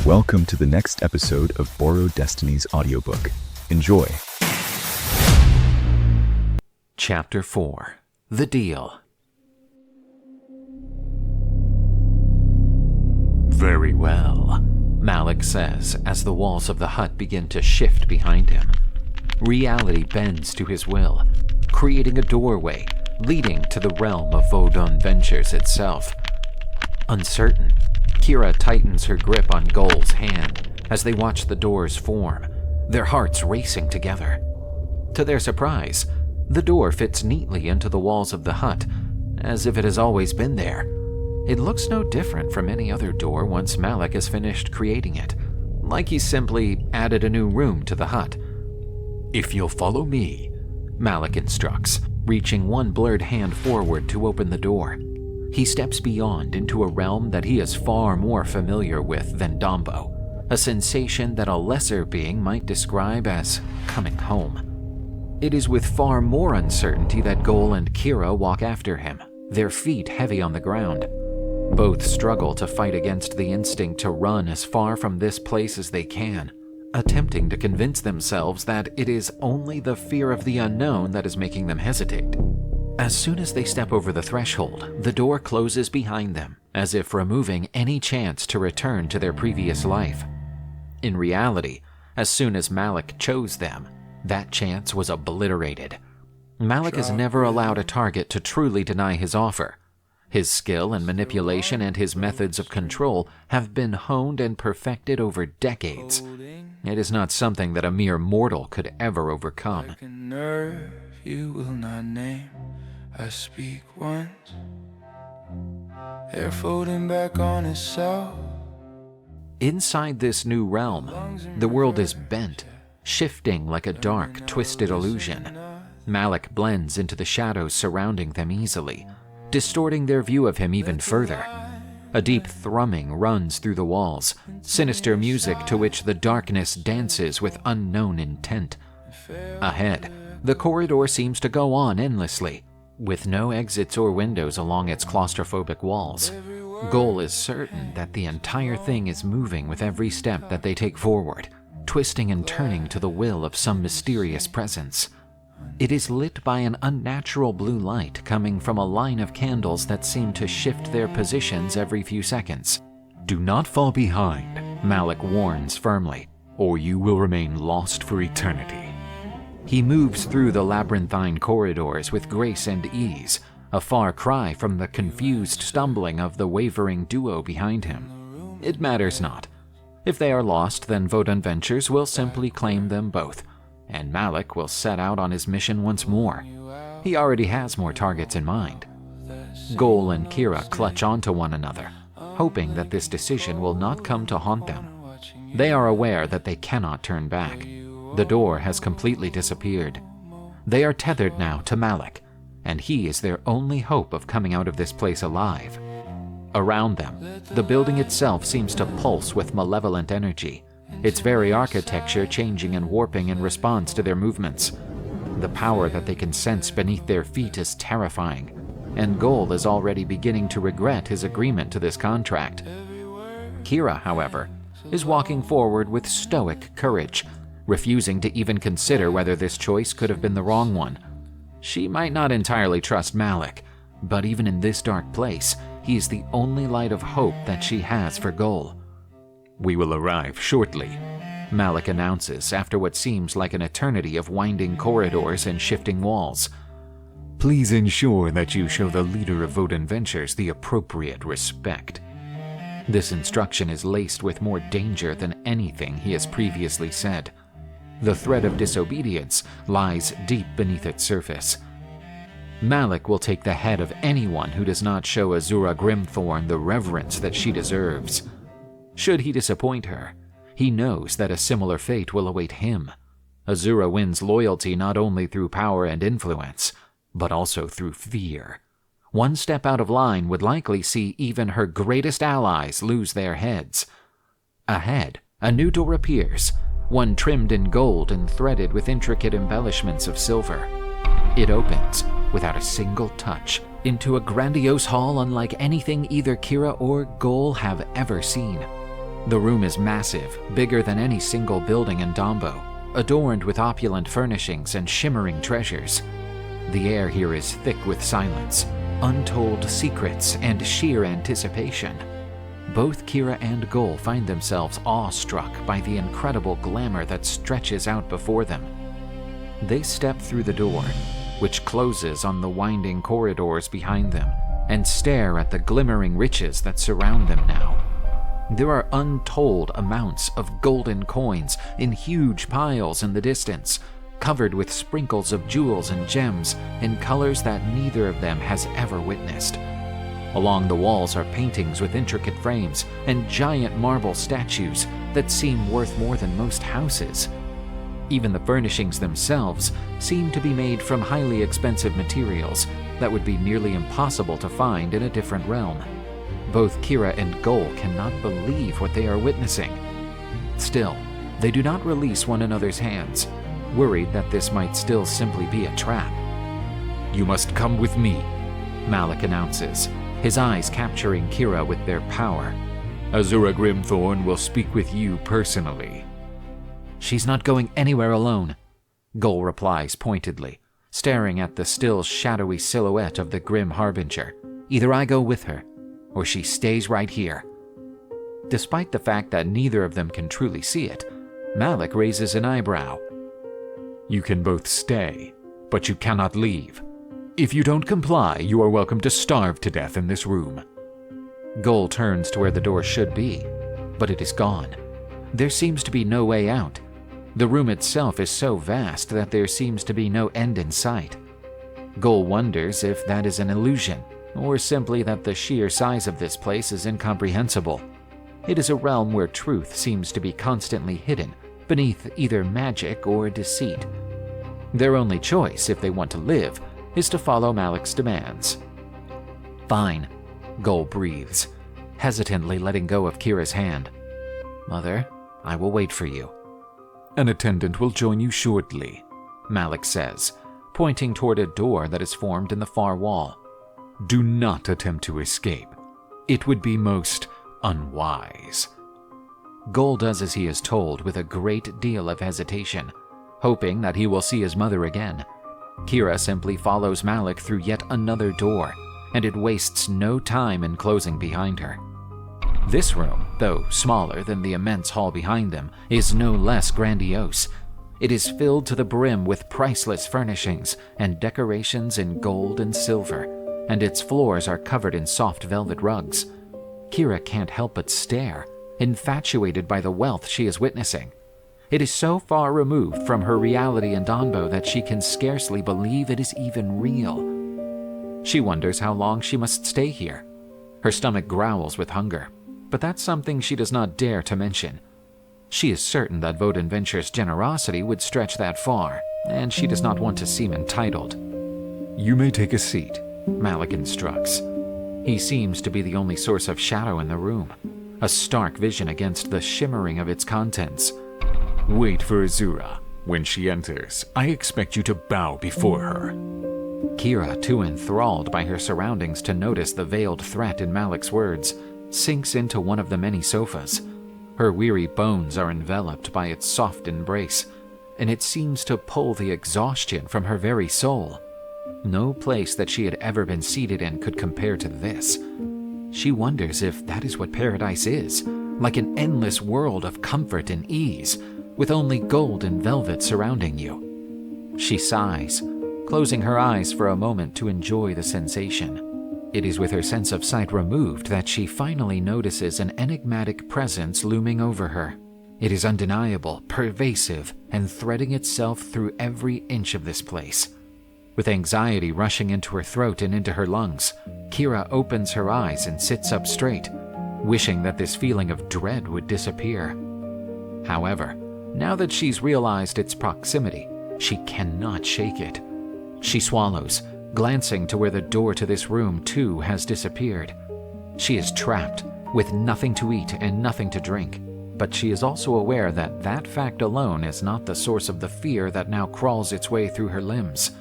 Welcome to the next episode of Borrowed Destinies audiobook. Enjoy. Chapter 4. The Deal. Very well, Malik says as the walls of the hut begin to shift behind him. Reality bends to his will, creating a doorway leading to the realm of Vodun Ventures itself. Uncertain, Kera tightens her grip on Gole's hand as they watch the doors form, their hearts racing together. To their surprise, the door fits neatly into the walls of the hut, as if it has always been there. It looks no different from any other door once Malik has finished creating it, like he simply added a new room to the hut. "If you'll follow me," Malik instructs, reaching one blurred hand forward to open the door. He steps beyond into a realm that he is far more familiar with than Dombo, a sensation that a lesser being might describe as coming home. It is with far more uncertainty that Gole and Kera walk after him, their feet heavy on the ground. Both struggle to fight against the instinct to run as far from this place as they can, attempting to convince themselves that it is only the fear of the unknown that is making them hesitate. As soon as they step over the threshold, the door closes behind them, as if removing any chance to return to their previous life. In reality, as soon as Malik chose them, that chance was obliterated. Malik has never allowed a target to truly deny his offer. His skill and manipulation and his methods of control have been honed and perfected over decades. It is not something that a mere mortal could ever overcome. Like a nerve you will not name, I speak once, hair folding back on itself. Inside this new realm, the world is bent, shifting like a dark, twisted illusion. Malik blends into the shadows surrounding them easily, distorting their view of him even further. A deep thrumming runs through the walls, sinister music to which the darkness dances with unknown intent. Ahead, the corridor seems to go on endlessly, with no exits or windows along its claustrophobic walls. Gole is certain that the entire thing is moving with every step that they take forward, twisting and turning to the will of some mysterious presence. It is lit by an unnatural blue light coming from a line of candles that seem to shift their positions every few seconds. "Do not fall behind," Malik warns firmly, "or you will remain lost for eternity." He moves through the labyrinthine corridors with grace and ease, a far cry from the confused stumbling of the wavering duo behind him. It matters not. If they are lost, then Vodun Ventures will simply claim them both, and Malik will set out on his mission once more. He already has more targets in mind. Gole and Kera clutch onto one another, hoping that this decision will not come to haunt them. They are aware that they cannot turn back. The door has completely disappeared. They are tethered now to Malik, and he is their only hope of coming out of this place alive. Around them, the building itself seems to pulse with malevolent energy, its very architecture changing and warping in response to their movements. The power that they can sense beneath their feet is terrifying, and Gole is already beginning to regret his agreement to this contract. Kera, however, is walking forward with stoic courage, refusing to even consider whether this choice could have been the wrong one. She might not entirely trust Malik, but even in this dark place, he is the only light of hope that she has for Gole. "We will arrive shortly," Malik announces after what seems like an eternity of winding corridors and shifting walls. "Please ensure that you show the leader of Vodun Ventures the appropriate respect." This instruction is laced with more danger than anything he has previously said. The threat of disobedience lies deep beneath its surface. Malik will take the head of anyone who does not show Azura Grimthorn the reverence that she deserves. Should he disappoint her, he knows that a similar fate will await him. Azura wins loyalty not only through power and influence, but also through fear. One step out of line would likely see even her greatest allies lose their heads. Ahead, a new door appears, one trimmed in gold and threaded with intricate embellishments of silver. It opens, without a single touch, into a grandiose hall unlike anything either Kera or Gole have ever seen. The room is massive, bigger than any single building in Dombo, adorned with opulent furnishings and shimmering treasures. The air here is thick with silence, untold secrets, and sheer anticipation. Both Kera and Gole find themselves awestruck by the incredible glamour that stretches out before them. They step through the door, which closes on the winding corridors behind them, and stare at the glimmering riches that surround them now. There are untold amounts of golden coins in huge piles in the distance, covered with sprinkles of jewels and gems in colors that neither of them has ever witnessed. Along the walls are paintings with intricate frames and giant marble statues that seem worth more than most houses. Even the furnishings themselves seem to be made from highly expensive materials that would be nearly impossible to find in a different realm. Both Kera and Gole cannot believe what they are witnessing. Still, they do not release one another's hands, worried that this might still simply be a trap. "You must come with me," Malik announces, his eyes capturing Kera with their power. "Azura Grimthorn will speak with you personally." "She's not going anywhere alone," Gole replies pointedly, staring at the still shadowy silhouette of the Grim Harbinger. "Either I go with her, or she stays right here." Despite the fact that neither of them can truly see it, Malik raises an eyebrow. "You can both stay, but you cannot leave. If you don't comply, you are welcome to starve to death in this room." Gole turns to where the door should be, but it is gone. There seems to be no way out. The room itself is so vast that there seems to be no end in sight. Gole wonders if that is an illusion, or simply that the sheer size of this place is incomprehensible. It is a realm where truth seems to be constantly hidden beneath either magic or deceit. Their only choice, if they want to live, is to follow Malik's demands. "Fine," Gole breathes, hesitantly letting go of Kira's hand. "Mother, I will wait for you." "An attendant will join you shortly," Malik says, pointing toward a door that is formed in the far wall. "Do not attempt to escape. It would be most unwise." Gole does as he is told with a great deal of hesitation, hoping that he will see his mother again. Kera simply follows Malik through yet another door, and it wastes no time in closing behind her. This room, though smaller than the immense hall behind them, is no less grandiose. It is filled to the brim with priceless furnishings and decorations in gold and silver, and its floors are covered in soft velvet rugs. Kera can't help but stare, infatuated by the wealth she is witnessing. It is so far removed from her reality in Donbo that she can scarcely believe it is even real. She wonders how long she must stay here. Her stomach growls with hunger, but that's something she does not dare to mention. She is certain that Vodun Ventures' generosity would stretch that far, and she does not want to seem entitled. "You may take a seat," Malik instructs. He seems to be the only source of shadow in the room, a stark vision against the shimmering of its contents. "Wait for Azura. When she enters, I expect you to bow before her." Kera, too enthralled by her surroundings to notice the veiled threat in Malik's words, sinks into one of the many sofas. Her weary bones are enveloped by its soft embrace, and it seems to pull the exhaustion from her very soul. No place that she had ever been seated in could compare to this. She wonders if that is what paradise is, like an endless world of comfort and ease, with only gold and velvet surrounding you. She sighs, closing her eyes for a moment to enjoy the sensation. It is with her sense of sight removed that she finally notices an enigmatic presence looming over her. It is undeniable, pervasive, and threading itself through every inch of this place. With anxiety rushing into her throat and into her lungs, Kera opens her eyes and sits up straight, wishing that this feeling of dread would disappear. However, now that she's realized its proximity, she cannot shake it. She swallows, glancing to where the door to this room too has disappeared. She is trapped, with nothing to eat and nothing to drink, but she is also aware that that fact alone is not the source of the fear that now crawls its way through her limbs.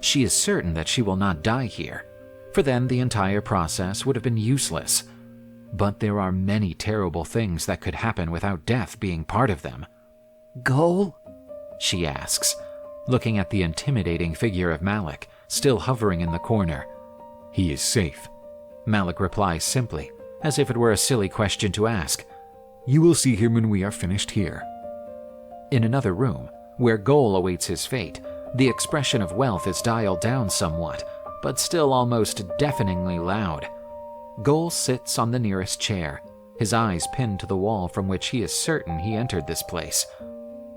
She is certain that she will not die here, for then the entire process would have been useless. But there are many terrible things that could happen without death being part of them. "Gole?" she asks, looking at the intimidating figure of Malik, still hovering in the corner. "He is safe," Malik replies simply, as if it were a silly question to ask. "You will see him when we are finished here." In another room, where Gole awaits his fate, the expression of wealth is dialed down somewhat, but still almost deafeningly loud. Gole sits on the nearest chair, his eyes pinned to the wall from which he is certain he entered this place.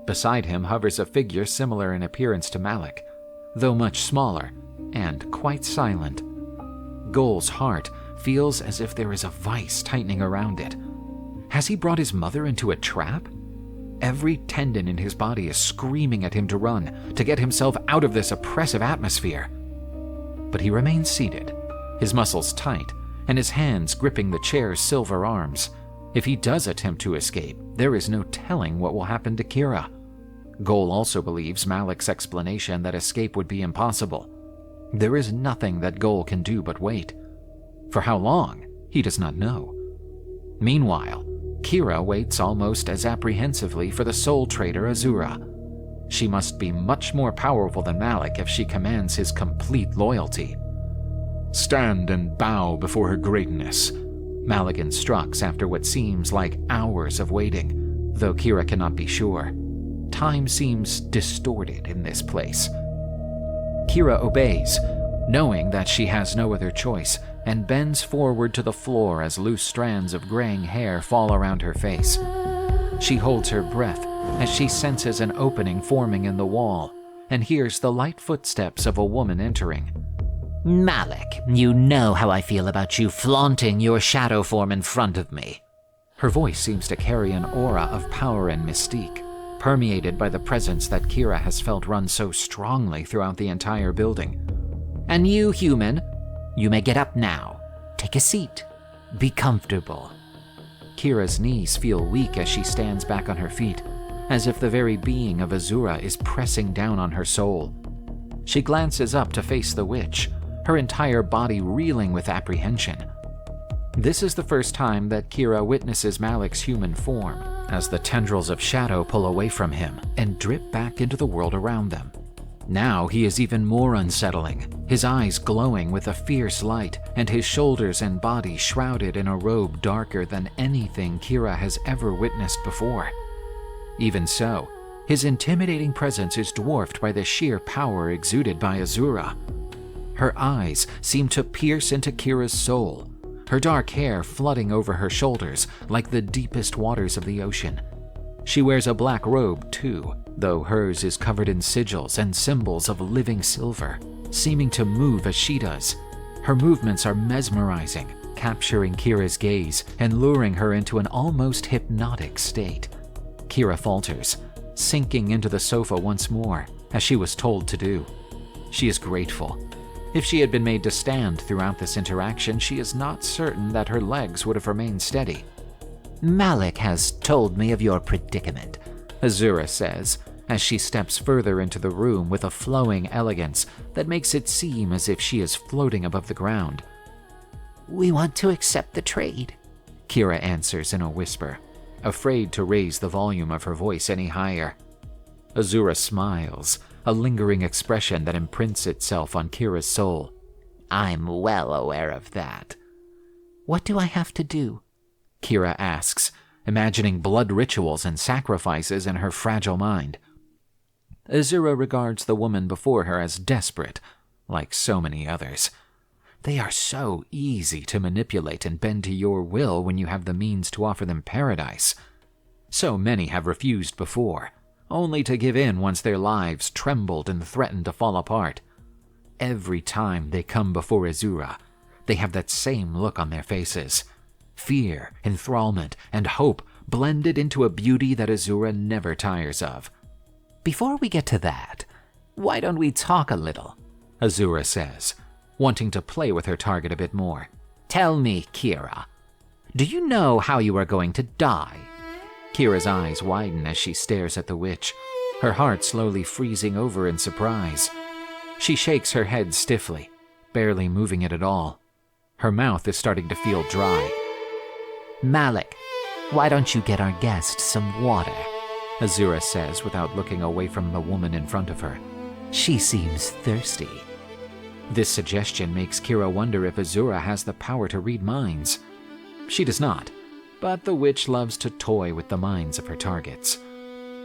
Beside him hovers a figure similar in appearance to Malik, though much smaller and quite silent. Gole's heart feels as if there is a vice tightening around it. Has he brought his mother into a trap? Every tendon in his body is screaming at him to run, to get himself out of this oppressive atmosphere. But he remains seated, his muscles tight, and his hands gripping the chair's silver arms. If he does attempt to escape, there is no telling what will happen to Kera. Gole also believes Malik's explanation that escape would be impossible. There is nothing that Gole can do but wait. For how long, he does not know. Meanwhile, Kera waits almost as apprehensively for the soul trader Azura. She must be much more powerful than Malik if she commands his complete loyalty. "Stand and bow before her greatness," Malik instructs after what seems like hours of waiting, though Kera cannot be sure. Time seems distorted in this place. Kera obeys, knowing that she has no other choice, and bends forward to the floor as loose strands of graying hair fall around her face. She holds her breath as she senses an opening forming in the wall and hears the light footsteps of a woman entering. "Malik, you know how I feel about you flaunting your shadow form in front of me." Her voice seems to carry an aura of power and mystique, permeated by the presence that Kera has felt run so strongly throughout the entire building. "And you, human, you may get up now. Take a seat. Be comfortable." Kira's knees feel weak as she stands back on her feet, as if the very being of Azura is pressing down on her soul. She glances up to face the witch, her entire body reeling with apprehension. This is the first time that Kera witnesses Malik's human form, as the tendrils of shadow pull away from him and drip back into the world around them. Now he is even more unsettling, his eyes glowing with a fierce light and his shoulders and body shrouded in a robe darker than anything Kera has ever witnessed before. Even so, his intimidating presence is dwarfed by the sheer power exuded by Azura. Her eyes seem to pierce into Kera's soul, her dark hair flooding over her shoulders like the deepest waters of the ocean. She wears a black robe too, though hers is covered in sigils and symbols of living silver, seeming to move as she does. Her movements are mesmerizing, capturing Kera's gaze and luring her into an almost hypnotic state. Kera falters, sinking into the sofa once more, as she was told to do. She is grateful. If she had been made to stand throughout this interaction, she is not certain that her legs would have remained steady. "Malik has told me of your predicament," Azura says, as she steps further into the room with a flowing elegance that makes it seem as if she is floating above the ground. "We want to accept the trade," Kera answers in a whisper, afraid to raise the volume of her voice any higher. Azura smiles, a lingering expression that imprints itself on Kera's soul. "I'm well aware of that." "What do I have to do?" Kera asks, imagining blood rituals and sacrifices in her fragile mind. Azura regards the woman before her as desperate, like so many others. They are so easy to manipulate and bend to your will when you have the means to offer them paradise. So many have refused before, only to give in once their lives trembled and threatened to fall apart. Every time they come before Azura, they have that same look on their faces. Fear, enthrallment, and hope blended into a beauty that Azura never tires of. "Before we get to that, why don't we talk a little?" Azura says, wanting to play with her target a bit more. "Tell me, Kera, do you know how you are going to die?" Kira's eyes widen as she stares at the witch, her heart slowly freezing over in surprise. She shakes her head stiffly, barely moving it at all. Her mouth is starting to feel dry. Malik, why don't you get our guest some water? Azura says without looking away from the woman in front of her. She seems thirsty. This suggestion makes Kera wonder if Azura has the power to read minds. She does not, but the witch loves to toy with the minds of her targets.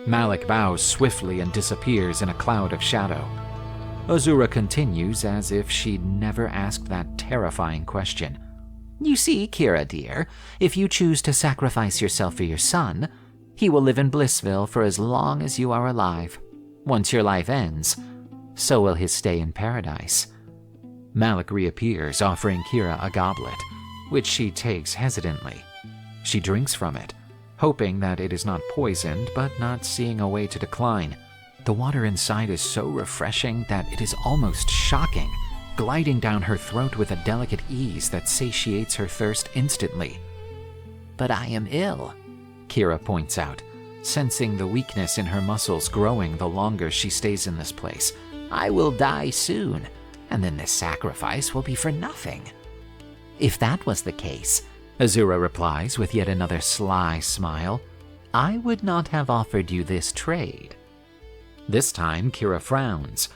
Malik bows swiftly and disappears in a cloud of shadow. Azura continues as if she'd never asked that terrifying question. You see, Kera dear, if you choose to sacrifice yourself for your son, he will live in Blissville for as long as you are alive. Once your life ends, so will his stay in paradise. Malik reappears, offering Kera a goblet, which she takes hesitantly. She drinks from it, hoping that it is not poisoned, but not seeing a way to decline. The water inside is so refreshing that it is almost shocking, gliding down her throat with a delicate ease that satiates her thirst instantly. But I am ill, Kera points out, sensing the weakness in her muscles growing the longer she stays in this place. I will die soon, and then this sacrifice will be for nothing. If that was the case, Azura replies with yet another sly smile, I would not have offered you this trade. This time, Kera frowns.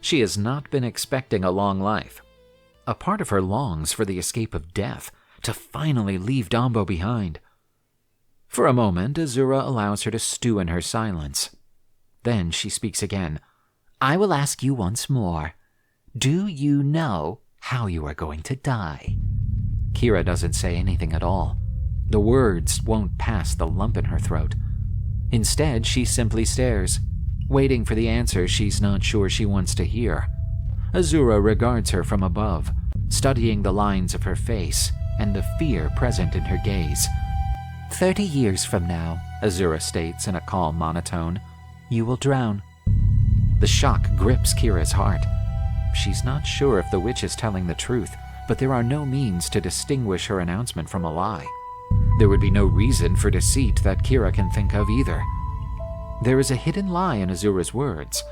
She has not been expecting a long life. A part of her longs for the escape of death, to finally leave Dombo behind. For a moment, Azura allows her to stew in her silence. Then she speaks again. I will ask you once more. Do you know how you are going to die? Kera doesn't say anything at all. The words won't pass the lump in her throat. Instead, she simply stares, waiting for the answer she's not sure she wants to hear. Azura regards her from above, studying the lines of her face and the fear present in her gaze. 30 years from now, Azura states in a calm monotone, you will drown. The shock grips Kera's heart. She's not sure if the witch is telling the truth, but there are no means to distinguish her announcement from a lie. There would be no reason for deceit that Kera can think of either. There is a hidden lie in Azura's words,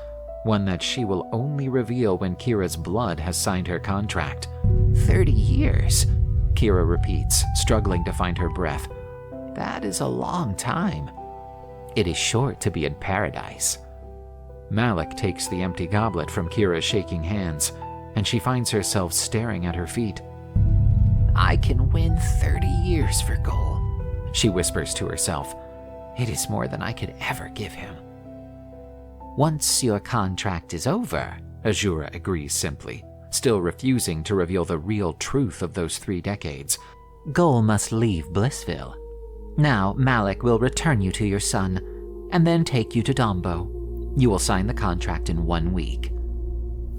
one that she will only reveal when Kera's blood has signed her contract. 30 years, Kera repeats, struggling to find her breath. That is a long time. It is short to be in paradise. Malik takes the empty goblet from Kera's shaking hands, and she finds herself staring at her feet. I can win 30 years for Gole, she whispers to herself. It is more than I could ever give him. Once your contract is over, Azura agrees simply, still refusing to reveal the real truth of those 3 decades. Gole must leave Blissville. Now Malik will return you to your son, and then take you to Dombo. You will sign the contract in 1 week.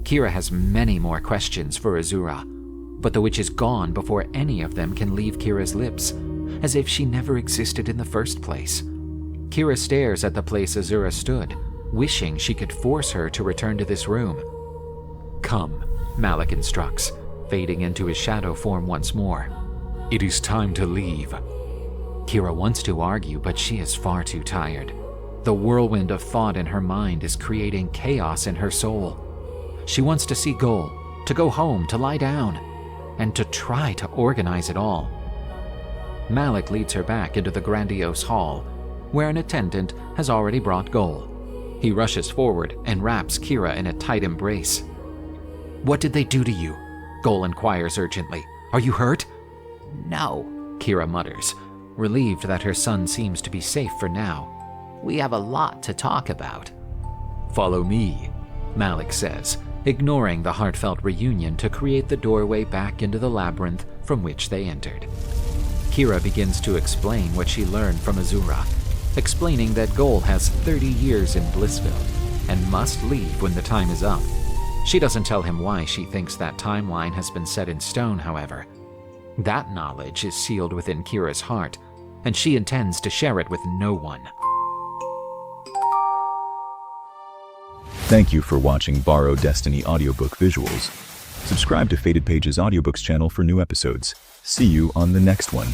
Kera has many more questions for Azura, but the witch is gone before any of them can leave Kera's lips, as if she never existed in the first place. Kera stares at the place Azura stood, wishing she could force her to return to this room. Come, Malik instructs, fading into his shadow form once more. It is time to leave. Kera wants to argue, but she is far too tired. The whirlwind of thought in her mind is creating chaos in her soul. She wants to see Gole, to go home, to lie down, and to try to organize it all. Malik leads her back into the grandiose hall, where an attendant has already brought Gole. He rushes forward and wraps Kera in a tight embrace. What did they do to you? Gole inquires urgently. Are you hurt? No, Kera mutters, relieved that her son seems to be safe for now. We have a lot to talk about. Follow me, Malik says, ignoring the heartfelt reunion to create the doorway back into the labyrinth from which they entered. Kera begins to explain what she learned from Azura, explaining that Gole has 30 years in Blissville and must leave when the time is up. She doesn't tell him why she thinks that timeline has been set in stone, however. That knowledge is sealed within Kera's heart, and she intends to share it with no one. Thank you for watching Borrow Destiny audiobook visuals. Subscribe to Faded Pages audiobooks channel for new episodes. See you on the next one.